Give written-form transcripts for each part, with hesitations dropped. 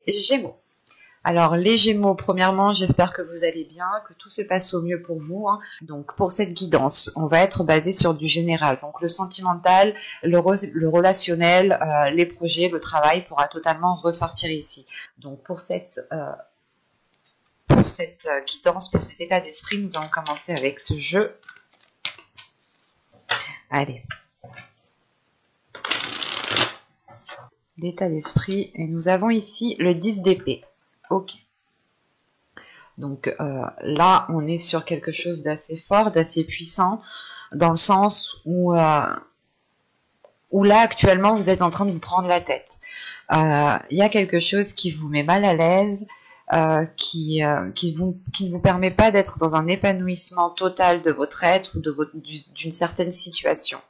Gémeaux. Alors les Gémeaux, premièrement, j'espère que vous allez bien, que tout se passe au mieux pour vous, hein. Donc pour cette guidance, on va être basé sur du général. Donc le sentimental, le relationnel, les projets, le travail pourra totalement ressortir ici. Donc pour cette guidance, pour cet état d'esprit, nous allons commencer avec ce jeu. Allez. L'état d'esprit, et nous avons ici le 10 d'épée. Ok. Donc là, on est sur quelque chose d'assez fort, d'assez puissant, dans le sens où là, actuellement, vous êtes en train de vous prendre la tête. Il y a quelque chose qui vous met mal à l'aise, qui ne vous permet pas d'être dans un épanouissement total de votre être ou d'une certaine situation.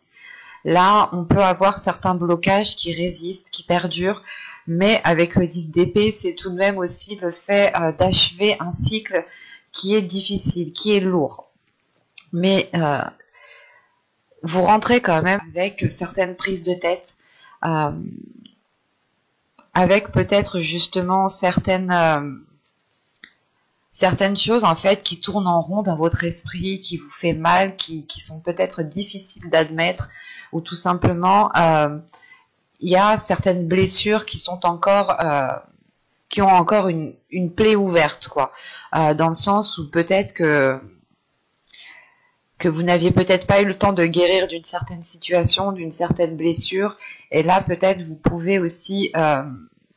Là, on peut avoir certains blocages qui résistent, qui perdurent, mais avec le 10 d'épée, c'est tout de même aussi le fait d'achever un cycle qui est difficile, qui est lourd. Mais vous rentrez quand même avec certaines prises de tête, avec peut-être justement certaines choses en fait qui tournent en rond dans votre esprit, qui vous fait mal, qui sont peut-être difficiles d'admettre, ou tout simplement il y a certaines blessures qui sont encore qui ont encore une plaie ouverte, quoi, dans le sens où peut-être que vous n'aviez peut-être pas eu le temps de guérir d'une certaine situation, d'une certaine blessure, et là peut-être vous pouvez aussi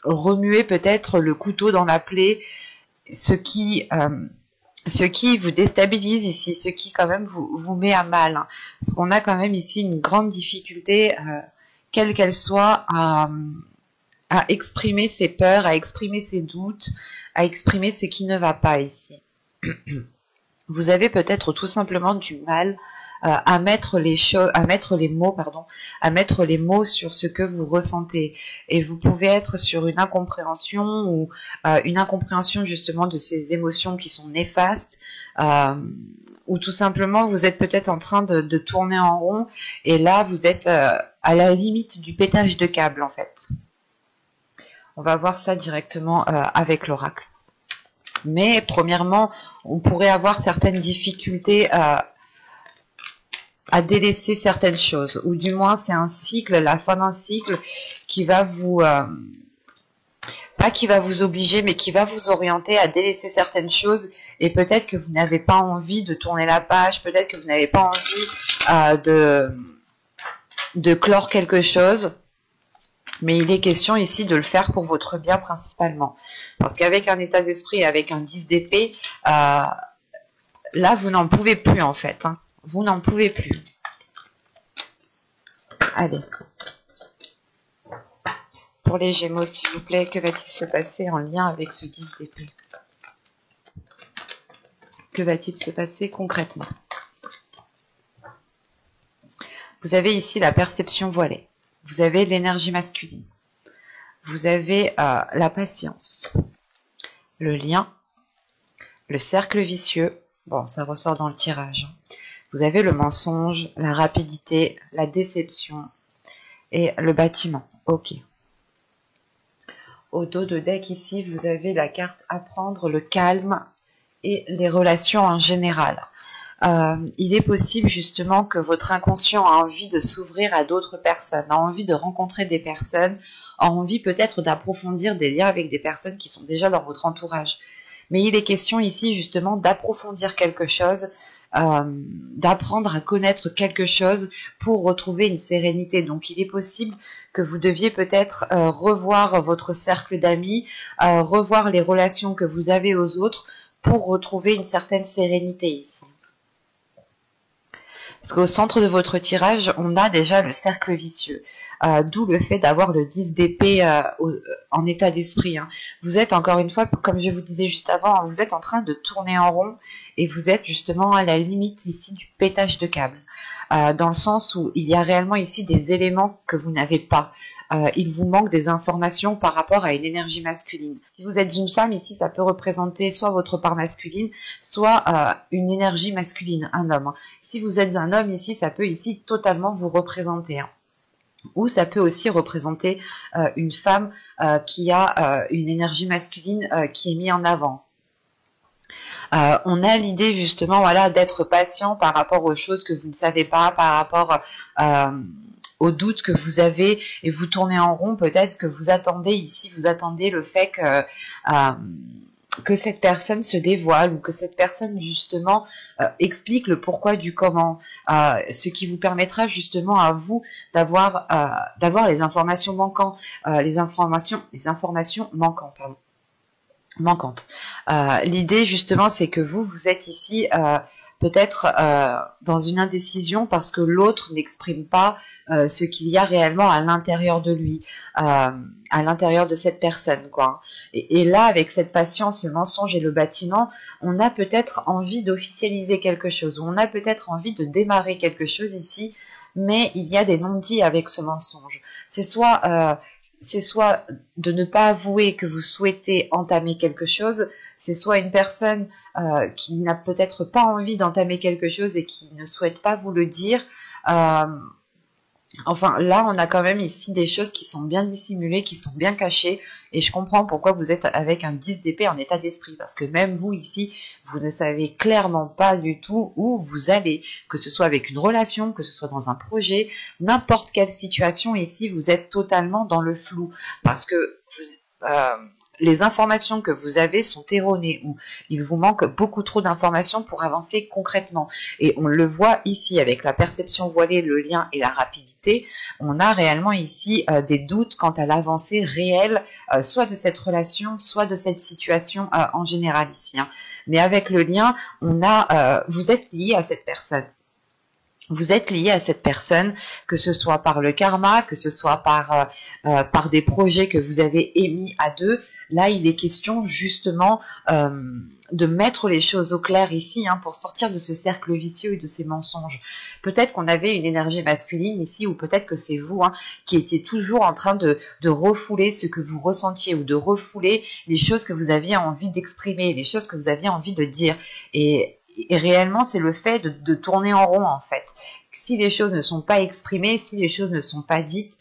remuer peut-être le couteau dans la plaie, ce qui vous déstabilise ici, ce qui quand même vous met à mal, hein. Parce qu'on a quand même ici une grande difficulté, quelle qu'elle soit, à exprimer ses peurs, à exprimer ses doutes, à exprimer ce qui ne va pas ici. Vous avez peut-être tout simplement du mal à mettre les mots sur ce que vous ressentez, et vous pouvez être sur une incompréhension ou une incompréhension justement de ces émotions qui sont néfastes, ou tout simplement vous êtes peut-être en train de tourner en rond, et là vous êtes à la limite du pétage de câble en fait. On va voir ça directement avec l'oracle. Mais premièrement, on pourrait avoir certaines difficultés à délaisser certaines choses, ou du moins c'est un cycle, la fin d'un cycle qui va vous pas qui va vous obliger, mais qui va vous orienter à délaisser certaines choses, et peut-être que vous n'avez pas envie de tourner la page, peut-être que vous n'avez pas envie de clore quelque chose, mais il est question ici de le faire pour votre bien principalement, parce qu'avec un état d'esprit, avec un 10 d'épée, là vous n'en pouvez plus en fait, hein. Vous n'en pouvez plus. Allez. Pour les Gémeaux, s'il vous plaît, que va-t-il se passer en lien avec ce 10 d'épée? Que va-t-il se passer concrètement? Vous avez ici la perception voilée. Vous avez l'énergie masculine. Vous avez la patience. Le lien. Le cercle vicieux. Bon, ça ressort dans le tirage. Vous avez le mensonge, la rapidité, la déception et le bâtiment. Ok. Au dos de deck ici, vous avez la carte apprendre, le calme et les relations en général. Il est possible justement que votre inconscient a envie de s'ouvrir à d'autres personnes, a envie de rencontrer des personnes, a envie peut-être d'approfondir des liens avec des personnes qui sont déjà dans votre entourage. Mais il est question ici justement d'approfondir quelque chose, d'apprendre à connaître quelque chose pour retrouver une sérénité. Donc il est possible que vous deviez peut-être revoir votre cercle d'amis, revoir les relations que vous avez aux autres pour retrouver une certaine sérénité ici. Parce qu'au centre de votre tirage, on a déjà le cercle vicieux. D'où le fait d'avoir le 10 d'épée en état d'esprit, hein. Vous êtes, encore une fois, comme je vous disais juste avant, vous êtes en train de tourner en rond, et vous êtes justement à la limite ici du pétage de câble. Dans le sens où il y a réellement ici des éléments que vous n'avez pas. Il vous manque des informations par rapport à une énergie masculine. Si vous êtes une femme, ici, ça peut représenter soit votre part masculine, soit une énergie masculine, un homme. Si vous êtes un homme, ici, ça peut ici totalement vous représenter, hein. Ou ça peut aussi représenter une femme qui a une énergie masculine qui est mise en avant. On a l'idée justement, voilà, d'être patient par rapport aux choses que vous ne savez pas, par rapport aux doutes que vous avez, et vous tournez en rond. Peut-être que vous attendez ici, vous attendez le fait que cette personne se dévoile, ou que cette personne justement explique le pourquoi du comment, ce qui vous permettra justement à vous d'avoir les informations manquantes, les informations manquantes, pardon. Manquante. L'idée justement, c'est que vous êtes ici peut-être dans une indécision parce que l'autre n'exprime pas ce qu'il y a réellement à l'intérieur de lui, à l'intérieur de cette personne, quoi. Et là, avec cette patience, le mensonge et le bâtiment, on a peut-être envie d'officialiser quelque chose, ou on a peut-être envie de démarrer quelque chose ici, mais il y a des non-dits avec ce mensonge. C'est soit de ne pas avouer que vous souhaitez entamer quelque chose, c'est soit une personne qui n'a peut-être pas envie d'entamer quelque chose et qui ne souhaite pas vous le dire. Enfin, là, on a quand même ici des choses qui sont bien dissimulées, qui sont bien cachées, et je comprends pourquoi vous êtes avec un 10 d'épée en état d'esprit, parce que même vous ici, vous ne savez clairement pas du tout où vous allez, que ce soit avec une relation, que ce soit dans un projet, n'importe quelle situation ici, vous êtes totalement dans le flou, parce que les informations que vous avez sont erronées, ou il vous manque beaucoup trop d'informations pour avancer concrètement. Et on le voit ici avec la perception voilée, le lien et la rapidité. On a réellement ici des doutes quant à l'avancée réelle, soit de cette relation, soit de cette situation en général ici. Hein. Mais avec le lien, vous êtes lié à cette personne. Vous êtes lié à cette personne, que ce soit par le karma, que ce soit par des projets que vous avez émis à deux. Là, il est question justement de mettre les choses au clair ici, hein, pour sortir de ce cercle vicieux et de ces mensonges. Peut-être qu'on avait une énergie masculine ici, ou peut-être que c'est vous, hein, qui étiez toujours en train de refouler ce que vous ressentiez, ou de refouler les choses que vous aviez envie d'exprimer, les choses que vous aviez envie de dire. Et réellement, c'est le fait de tourner en rond, en fait. Si les choses ne sont pas exprimées, si les choses ne sont pas dites,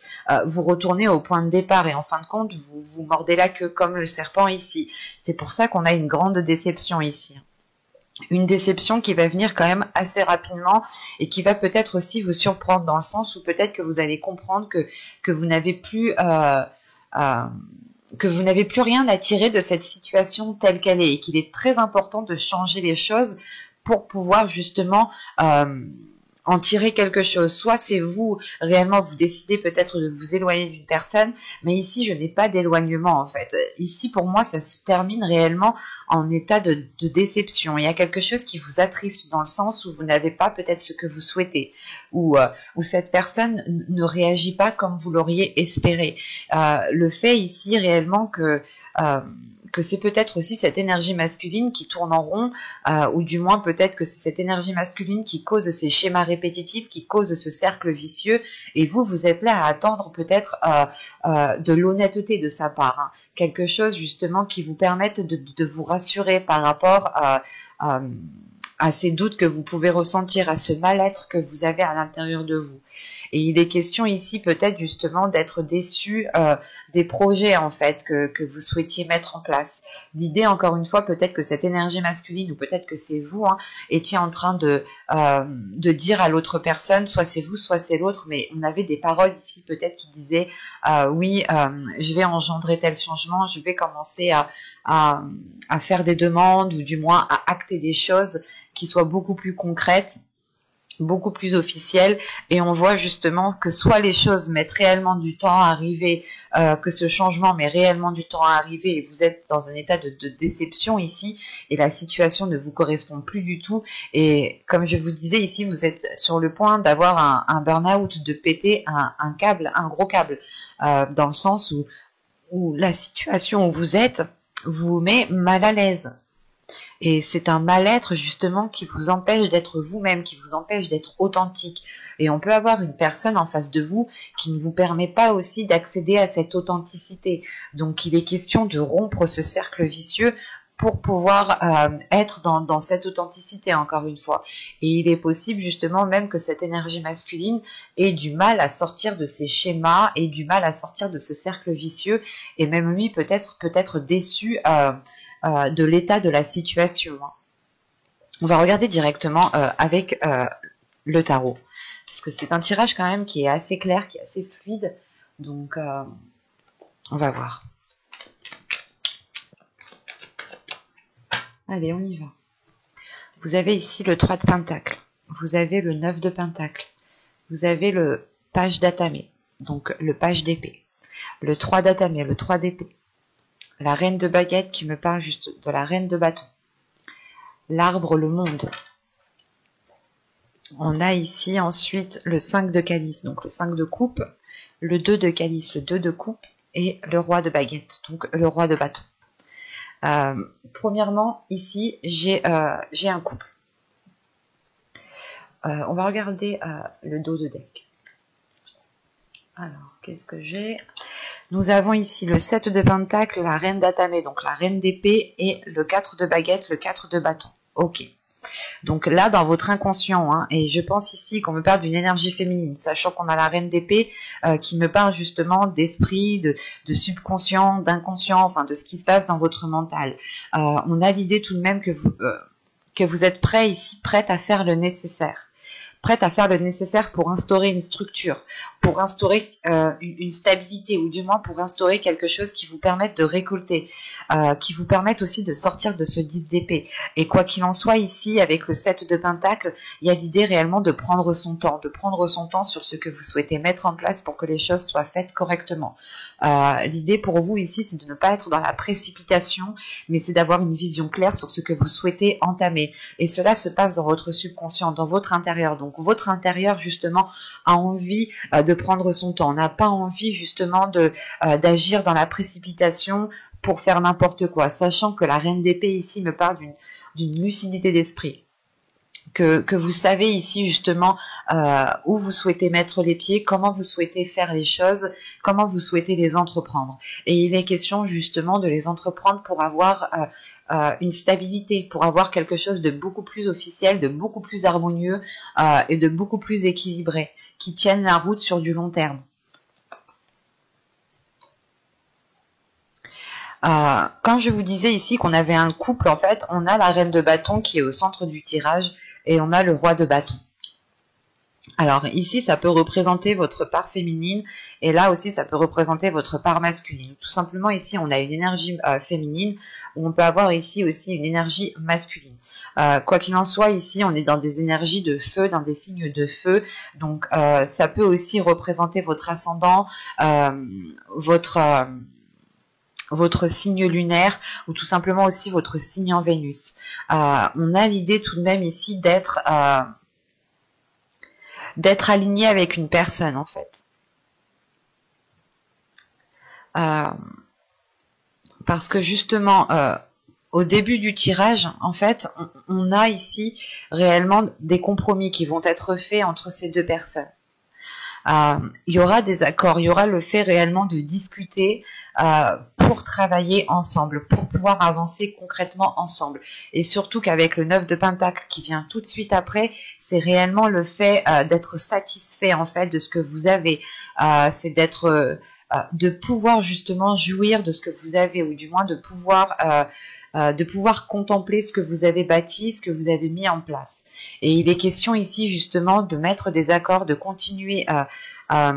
vous retournez au point de départ, et en fin de compte, vous mordez la queue comme le serpent ici. C'est pour ça qu'on a une grande déception ici. Une déception qui va venir quand même assez rapidement, et qui va peut-être aussi vous surprendre, dans le sens où peut-être que vous allez comprendre que vous n'avez plus... que vous n'avez plus rien à tirer de cette situation telle qu'elle est, et qu'il est très important de changer les choses pour pouvoir justement en tirer quelque chose. Soit c'est vous, réellement, vous décidez peut-être de vous éloigner d'une personne, mais ici, je n'ai pas d'éloignement, en fait. Ici, pour moi, ça se termine réellement en état de déception. Il y a quelque chose qui vous attriste, dans le sens où vous n'avez pas peut-être ce que vous souhaitez, ou cette personne ne réagit pas comme vous l'auriez espéré. Le fait ici, réellement, que c'est peut-être aussi cette énergie masculine qui tourne en rond, ou du moins peut-être que c'est cette énergie masculine qui cause ces schémas répétitifs, qui cause ce cercle vicieux, et vous êtes là à attendre peut-être de l'honnêteté de sa part, hein. Quelque chose justement qui vous permette de vous rassurer par rapport à ces doutes que vous pouvez ressentir, à ce mal-être que vous avez à l'intérieur de vous. Et il est question ici peut-être justement d'être déçu des projets, en fait, que vous souhaitiez mettre en place. L'idée, encore une fois, peut-être que cette énergie masculine, ou peut-être que c'est vous, hein, étiez en train de dire à l'autre personne, soit c'est vous, soit c'est l'autre, mais on avait des paroles ici peut-être qui disaient oui, je vais engendrer tel changement, je vais commencer à faire des demandes, ou du moins à acter des choses qui soient beaucoup plus concrètes, beaucoup plus officiel, et on voit justement que soit les choses mettent réellement du temps à arriver, que ce changement met réellement du temps à arriver, et vous êtes dans un état de déception ici, et la situation ne vous correspond plus du tout, et comme je vous disais ici, vous êtes sur le point d'avoir un burn-out, de péter un câble, un gros câble, dans le sens où la situation où vous êtes vous met mal à l'aise. Et c'est un mal-être justement qui vous empêche d'être vous-même, qui vous empêche d'être authentique. Et on peut avoir une personne en face de vous qui ne vous permet pas aussi d'accéder à cette authenticité. Donc il est question de rompre ce cercle vicieux pour pouvoir être dans cette authenticité, encore une fois. Et il est possible justement même que cette énergie masculine ait du mal à sortir de ces schémas, et du mal à sortir de ce cercle vicieux, et même lui peut-être déçu de l'état de la situation. On va regarder directement avec le tarot, parce que c'est un tirage quand même qui est assez clair, qui est assez fluide, donc on va voir. Allez, on y va. Vous avez ici le 3 de Pentacle, vous avez le 9 de Pentacle, vous avez le page d'Atamé, donc le page d'épée, le 3 d'Atamé, le 3 d'épée, la reine de baguette qui me parle juste de la reine de bâton, l'arbre, le monde. On a ici ensuite le 5 de calice, donc le 5 de coupe, le 2 de calice, le 2 de coupe, et le roi de baguette, donc le roi de bâton. Premièrement, ici, j'ai un couple. On va regarder le dos de deck. Alors, qu'est-ce que j'ai? Nous avons ici le 7 de pentacle, la reine d'Atamé, donc la reine d'épée, et le 4 de baguette, le 4 de bâton. Ok. Donc là, dans votre inconscient, hein, et je pense ici qu'on me parle d'une énergie féminine, sachant qu'on a la reine d'épée qui me parle justement d'esprit, de subconscient, d'inconscient, enfin de ce qui se passe dans votre mental. On a l'idée tout de même que vous êtes prêt ici, prête à faire le nécessaire. Prête à faire le nécessaire pour instaurer une structure, pour instaurer une stabilité, ou du moins pour instaurer quelque chose qui vous permette de récolter, qui vous permette aussi de sortir de ce 10 d'épée. Et quoi qu'il en soit, ici, avec le 7 de pentacle, il y a l'idée réellement de prendre son temps sur ce que vous souhaitez mettre en place pour que les choses soient faites correctement. L'idée pour vous ici, c'est de ne pas être dans la précipitation, mais c'est d'avoir une vision claire sur ce que vous souhaitez entamer. Et cela se passe dans votre subconscient, dans votre intérieur. Donc votre intérieur justement a envie de prendre son temps, n'a pas envie justement d'agir dans la précipitation pour faire n'importe quoi, sachant que la reine d'épée ici me parle d'une lucidité d'esprit. Que vous savez ici justement où vous souhaitez mettre les pieds, comment vous souhaitez faire les choses, comment vous souhaitez les entreprendre. Et il est question justement de les entreprendre pour avoir une stabilité, pour avoir quelque chose de beaucoup plus officiel, de beaucoup plus harmonieux et de beaucoup plus équilibré, qui tienne la route sur du long terme. Quand je vous disais ici qu'on avait un couple, en fait, on a la reine de bâton qui est au centre du tirage et on a le roi de bâton. Alors ici, ça peut représenter votre part féminine et là aussi, ça peut représenter votre part masculine. Tout simplement, ici, on a une énergie féminine où on peut avoir ici aussi une énergie masculine. Quoi qu'il en soit, ici, on est dans des énergies de feu, dans des signes de feu. Donc, ça peut aussi représenter votre ascendant, votre signe lunaire ou tout simplement aussi votre signe en Vénus. On a l'idée tout de même ici d'être aligné avec une personne en fait. Parce que justement, au début du tirage, en fait, on a ici réellement des compromis qui vont être faits entre ces deux personnes. Il y aura des accords, il y aura le fait réellement de discuter pour travailler ensemble, pour pouvoir avancer concrètement ensemble. Et surtout qu'avec le 9 de Pentacle qui vient tout de suite après, c'est réellement le fait d'être satisfait en fait de ce que vous avez. C'est d'être, de pouvoir justement jouir de ce que vous avez, ou du moins de pouvoir contempler ce que vous avez bâti, ce que vous avez mis en place. Et il est question ici justement de mettre des accords, de continuer à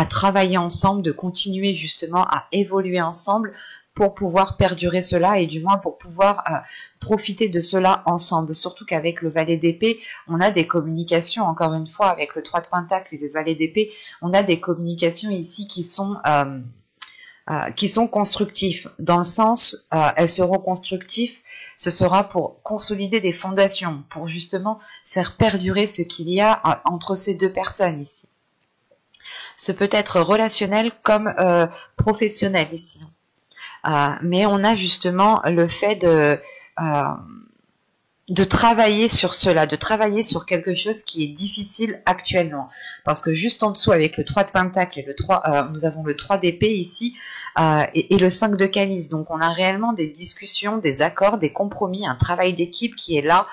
travailler ensemble, de continuer justement à évoluer ensemble pour pouvoir perdurer cela et du moins pour pouvoir profiter de cela ensemble. Surtout qu'avec le valet d'épée, on a des communications, encore une fois, avec le 3 de pentacle et le valet d'épée, on a des communications ici qui sont constructifs, dans le sens, elles seront constructives, ce sera pour consolider des fondations, pour justement faire perdurer ce qu'il y a entre ces deux personnes ici. Ce peut être relationnel comme professionnel ici. Mais on a justement le fait de travailler sur cela, de travailler sur quelque chose qui est difficile actuellement. Parce que juste en dessous, avec le 3 de Pentacle et le 3, nous avons le 3 d'épée ici et le 5 de Calice. Donc on a réellement des discussions, des accords, des compromis, un travail d'équipe qui est là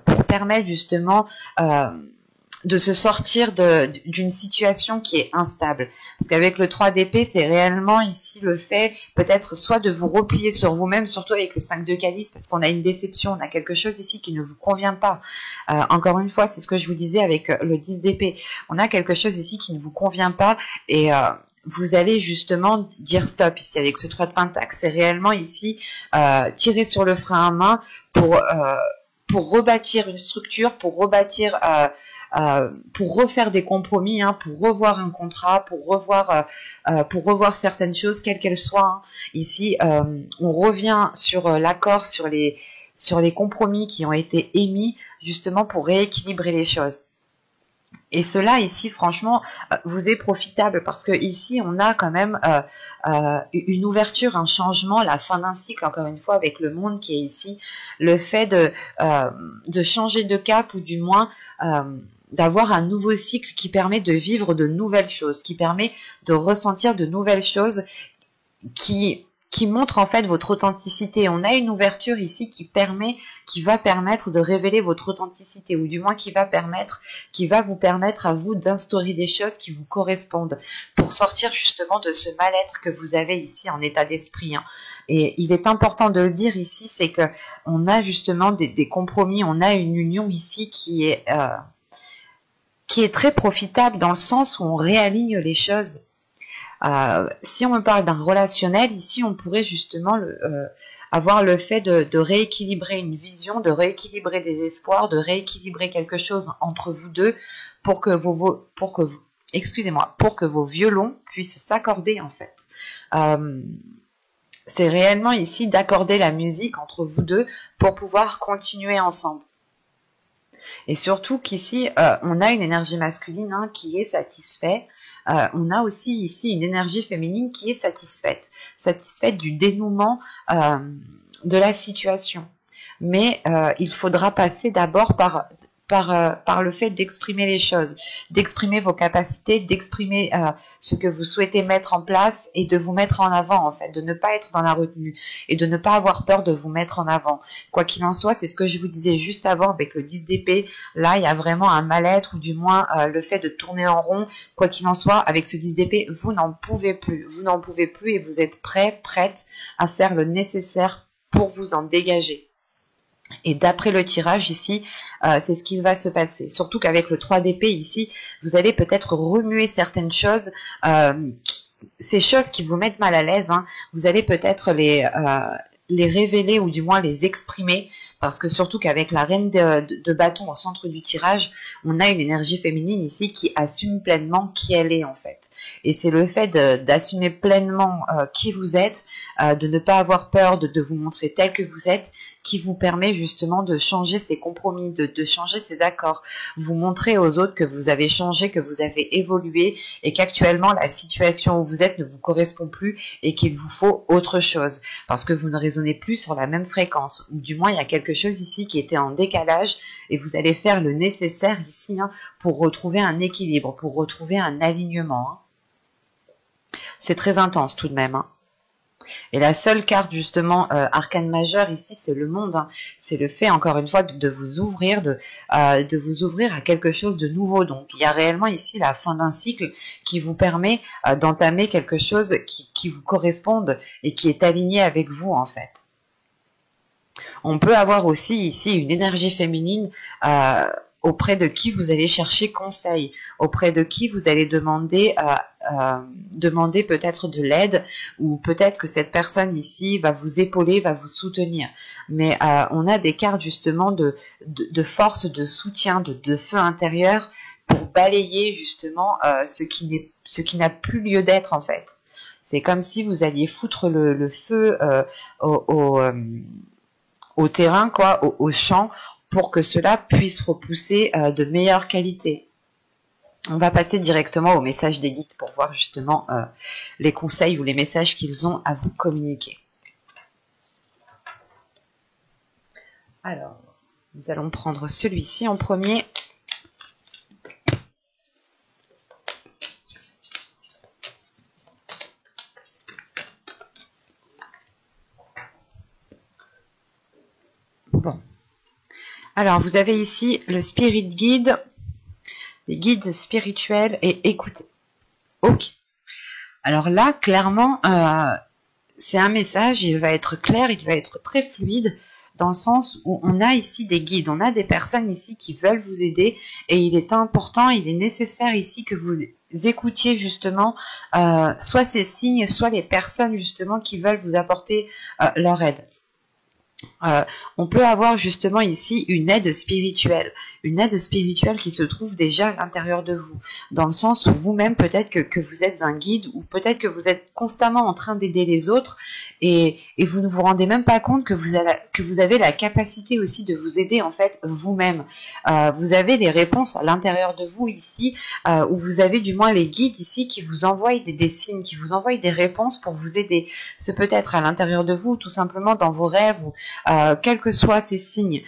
pour permettre justement de se sortir d'une situation qui est instable. Parce qu'avec le 3 d'épée, c'est réellement ici le fait peut-être soit de vous replier sur vous-même, surtout avec le 5 de calice, parce qu'on a une déception, on a quelque chose ici qui ne vous convient pas. Encore une fois, c'est ce que je vous disais avec le 10 d'épée. On a quelque chose ici qui ne vous convient pas et vous allez justement dire stop ici avec ce 3 de pentacle. C'est réellement ici tirer sur le frein à main pour rebâtir une structure, pour rebâtir... pour refaire des compromis, hein, pour revoir un contrat, pour revoir certaines choses, quelles qu'elles soient. Hein. Ici, on revient sur l'accord, sur les compromis qui ont été émis, justement pour rééquilibrer les choses. Et cela ici, franchement, vous est profitable parce que ici, on a quand même une ouverture, un changement, la fin d'un cycle, encore une fois, avec le monde qui est ici, le fait de changer de cap ou du moins d'avoir un nouveau cycle qui permet de vivre de nouvelles choses, qui permet de ressentir de nouvelles choses qui montrent en fait votre authenticité. On a une ouverture ici qui va permettre de révéler votre authenticité, ou du moins qui va vous permettre à vous d'instaurer des choses qui vous correspondent pour sortir justement de ce mal-être que vous avez ici en état d'esprit. Hein. Et il est important de le dire ici, c'est que on a justement des compromis, on a une union ici qui est très profitable dans le sens où on réaligne les choses. Si on me parle d'un relationnel, ici on pourrait justement avoir le fait de rééquilibrer une vision, de rééquilibrer des espoirs, de rééquilibrer quelque chose entre vous deux pour que vos violons puissent s'accorder en fait. C'est réellement ici d'accorder la musique entre vous deux pour pouvoir continuer ensemble. Et surtout qu'ici, on a une énergie masculine hein, qui est satisfaite. On a aussi ici une énergie féminine qui est satisfaite du dénouement de la situation. Mais il faudra passer d'abord par le fait d'exprimer les choses, d'exprimer vos capacités, d'exprimer ce que vous souhaitez mettre en place et de vous mettre en avant en fait, de ne pas être dans la retenue et de ne pas avoir peur de vous mettre en avant. Quoi qu'il en soit, c'est ce que je vous disais juste avant avec le 10 d'épée, là il y a vraiment un mal-être ou du moins le fait de tourner en rond. Quoi qu'il en soit, avec ce 10 d'épée, vous n'en pouvez plus et vous êtes prête à faire le nécessaire pour vous en dégager. Et d'après le tirage ici, c'est ce qui va se passer. Surtout qu'avec le 3 d'épée ici, vous allez peut-être remuer certaines choses, ces choses qui vous mettent mal à l'aise, hein, vous allez peut-être les révéler ou du moins les exprimer. Parce que surtout qu'avec la reine de bâton au centre du tirage, on a une énergie féminine ici qui assume pleinement qui elle est en fait. Et c'est le fait d'assumer pleinement qui vous êtes, de ne pas avoir peur de vous montrer tel que vous êtes, qui vous permet justement de changer ces compromis, de changer ces accords. Vous montrez aux autres que vous avez changé, que vous avez évolué et qu'actuellement la situation où vous êtes ne vous correspond plus et qu'il vous faut autre chose. Parce que vous ne résonnez plus sur la même fréquence. Ou du moins il y a quelque chose ici qui était en décalage et vous allez faire le nécessaire ici hein, pour retrouver un équilibre, pour retrouver un alignement. Hein. C'est très intense tout de même. Hein. Et la seule carte justement arcane majeure ici, c'est le monde. Hein. C'est le fait encore une fois de vous ouvrir, de vous ouvrir à quelque chose de nouveau. Donc il y a réellement ici la fin d'un cycle qui vous permet d'entamer quelque chose qui vous corresponde et qui est aligné avec vous en fait. On peut avoir aussi ici une énergie féminine auprès de qui vous allez chercher conseil, auprès de qui vous allez demander peut-être de l'aide ou peut-être que cette personne ici va vous épauler, va vous soutenir. Mais on a des cartes justement de force, de soutien, de feu intérieur pour balayer justement ce qui n'a plus lieu d'être en fait. C'est comme si vous alliez foutre le feu au terrain, quoi, au champ, pour que cela puisse repousser de meilleure qualité. On va passer directement au message des guides pour voir justement les conseils ou les messages qu'ils ont à vous communiquer. Alors, Nous allons prendre celui-ci en premier. Bon. Alors, vous avez ici le Spirit Guide, les guides spirituels et écoutez. Ok. Alors là, clairement, c'est un message, il va être clair, il va être très fluide, dans le sens où on a ici des guides, on a des personnes ici qui veulent vous aider, et il est important, il est nécessaire ici que vous écoutiez justement soit ces signes, soit les personnes justement qui veulent vous apporter leur aide. On peut avoir justement ici une aide spirituelle qui se trouve déjà à l'intérieur de vous, dans le sens où vous-même peut-être que vous êtes un guide, ou peut-être que vous êtes constamment en train d'aider les autres, et vous ne vous rendez même pas compte que vous avez la capacité aussi de vous aider en fait vous-même. Vous avez les réponses à l'intérieur de vous ici, où vous avez du moins les guides ici qui vous envoient des signes, qui vous envoient des réponses pour vous aider. Ce peut être à l'intérieur de vous, tout simplement dans vos rêves, ou quels que soient ces signes,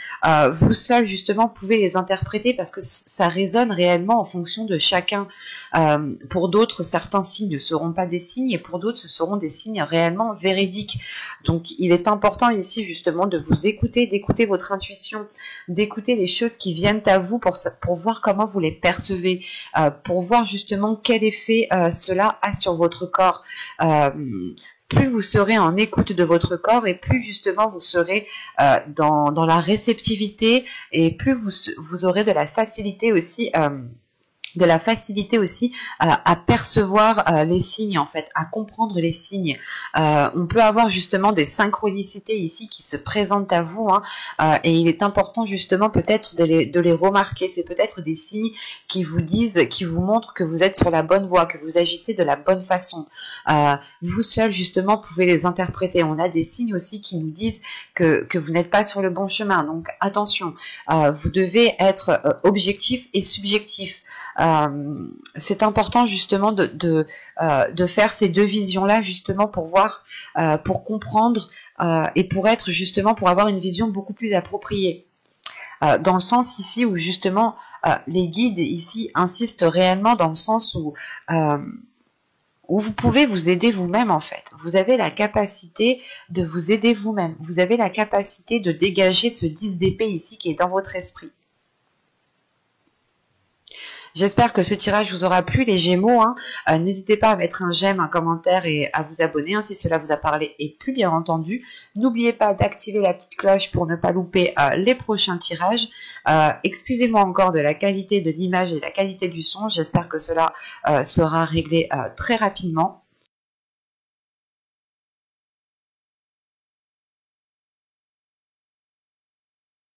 vous seul justement pouvez les interpréter, parce que ça résonne réellement en fonction de chacun. Pour d'autres, certains signes ne seront pas des signes, et pour d'autres, ce seront des signes réellement véridiques. Donc, il est important ici justement de vous écouter, d'écouter votre intuition, d'écouter les choses qui viennent à vous pour voir comment vous les percevez, pour voir justement quel effet cela a sur votre corps. Plus vous serez en écoute de votre corps, et plus justement vous serez dans la réceptivité, et plus vous aurez de la facilité aussi à percevoir les signes, en fait, à comprendre les signes. On peut avoir justement des synchronicités ici qui se présentent à vous, et il est important justement peut-être de les remarquer. C'est peut-être des signes qui vous disent, qui vous montrent que vous êtes sur la bonne voie, que vous agissez de la bonne façon. Vous seul justement pouvez les interpréter. On a des signes aussi qui nous disent que vous n'êtes pas sur le bon chemin. Donc attention, vous devez être objectif et subjectif. C'est important justement de faire ces deux visions-là justement pour voir, pour comprendre, et pour avoir une vision beaucoup plus appropriée. Dans le sens ici où justement les guides ici insistent réellement dans le sens où vous pouvez vous aider vous-même en fait. Vous avez la capacité de vous aider vous-même. Vous avez la capacité de dégager ce 10 d'épée ici qui est dans votre esprit. J'espère que ce tirage vous aura plu, les Gémeaux. N'hésitez pas à mettre un j'aime, un commentaire et à vous abonner si cela vous a parlé et plu, bien entendu. N'oubliez pas d'activer la petite cloche pour ne pas louper les prochains tirages. Excusez-moi encore de la qualité de l'image et la qualité du son. J'espère que cela sera réglé très rapidement.